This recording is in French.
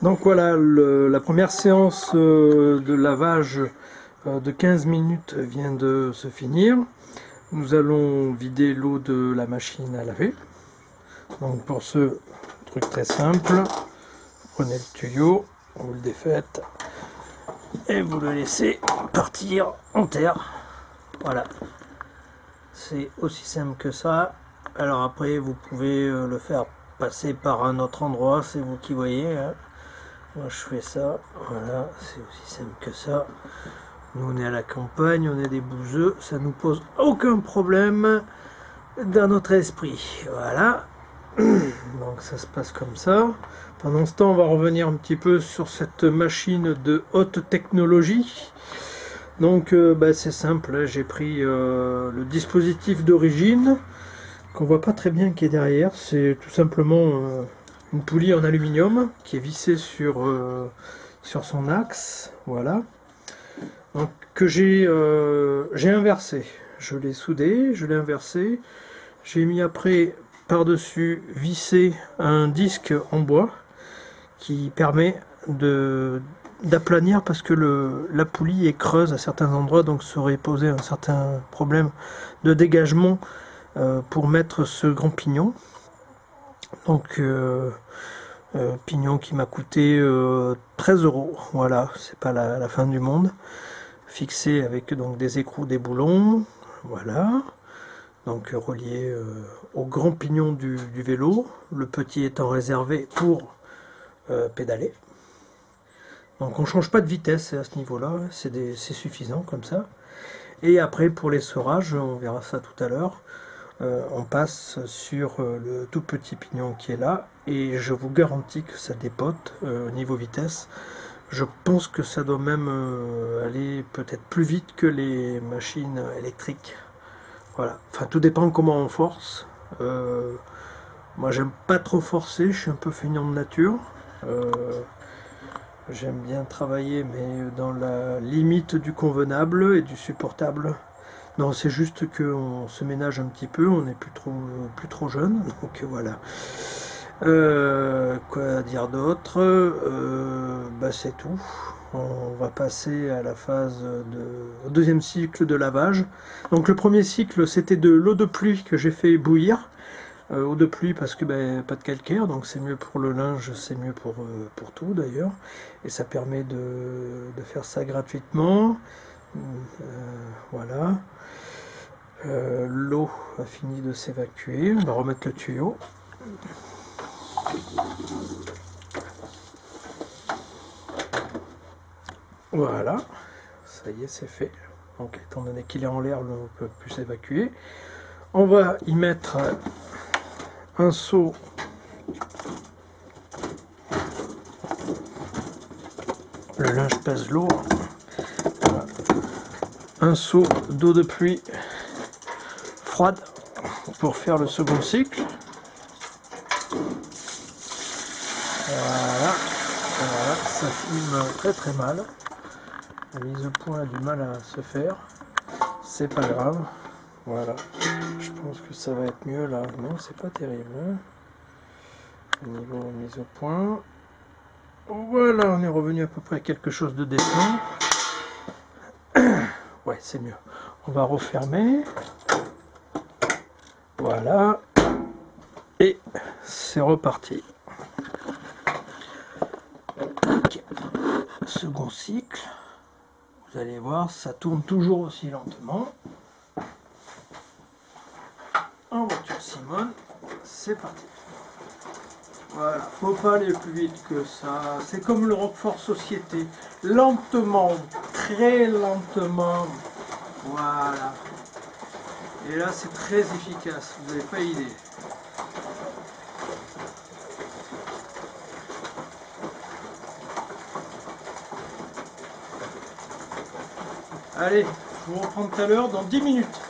Donc voilà, la première séance de lavage de 15 minutes vient de se finir. Nous allons vider l'eau de la machine à laver. Donc pour ce truc très simple, vous prenez le tuyau, vous le défaites et vous le laissez partir en terre. Voilà, c'est aussi simple que ça. Alors après vous pouvez le faire passer par un autre endroit, c'est vous qui voyez, hein. Moi je fais ça, voilà, c'est aussi simple que ça. Nous on est à la campagne, on est des bouseux, ça nous pose aucun problème dans notre esprit. Voilà, donc ça se passe comme ça. Pendant ce temps, on va revenir un petit peu sur cette machine de haute technologie. Donc c'est simple, j'ai pris le dispositif d'origine, qu'on voit pas très bien qui est derrière. C'est tout simplement une poulie en aluminium qui est vissée sur son axe. Voilà. Donc, que j'ai inversé. Je l'ai soudé, je l'ai inversé. J'ai mis après par-dessus vissé un disque en bois qui permet d'aplanir parce que la poulie est creuse à certains endroits, donc ça aurait posé un certain problème de dégagement pour mettre ce grand pignon. Donc pignon qui m'a coûté 13 €. Voilà, c'est pas la fin du monde. Fixé avec donc des écrous, des boulons. Voilà. Donc relié au grand pignon du vélo. Le petit étant réservé pour pédaler. Donc on ne change pas de vitesse à ce niveau-là. C'est suffisant comme ça. Et après pour l'essorage, on verra ça tout à l'heure. On passe sur le tout petit pignon qui est là et je vous garantis que ça dépote au niveau vitesse. Je pense que ça doit même aller peut-être plus vite que les machines électriques. Voilà, enfin tout dépend comment on force. Moi j'aime pas trop forcer, je suis un peu feignant de nature. J'aime bien travailler mais dans la limite du convenable et du supportable. Non, c'est juste qu'on se ménage un petit peu, on n'est plus trop jeune, donc voilà. Quoi dire d'autre? C'est tout. On va passer à la phase au deuxième cycle de lavage. Donc le premier cycle, c'était de l'eau de pluie que j'ai fait bouillir. Eau de pluie parce que pas de calcaire, donc c'est mieux pour le linge, c'est mieux pour tout d'ailleurs. Et ça permet de faire ça gratuitement. Voilà. L'eau a fini de s'évacuer. On va remettre le tuyau. Voilà. Ça y est, c'est fait. Donc, étant donné qu'il est en l'air, l'eau ne peut plus s'évacuer. On va y mettre un seau. Le linge pèse lourd. Voilà. Un seau d'eau de pluie froide pour faire le second cycle. Voilà. Voilà, ça fume très très mal. La mise au point a du mal à se faire. C'est pas grave. Voilà. Je pense que ça va être mieux là. Non, c'est pas terrible. Hein. Au niveau mise au point. Voilà, on est revenu à peu près à quelque chose de décent. Ouais, c'est mieux. On va refermer. Voilà. Et c'est reparti. Second cycle. Vous allez voir, ça tourne toujours aussi lentement. En voiture Simone, c'est parti. Voilà, faut pas aller plus vite que ça. C'est comme le Roquefort Société. Lentement, très lentement. Voilà. Et là, c'est très efficace. Vous n'avez pas idée. Allez, je vous reprends tout à l'heure dans 10 minutes.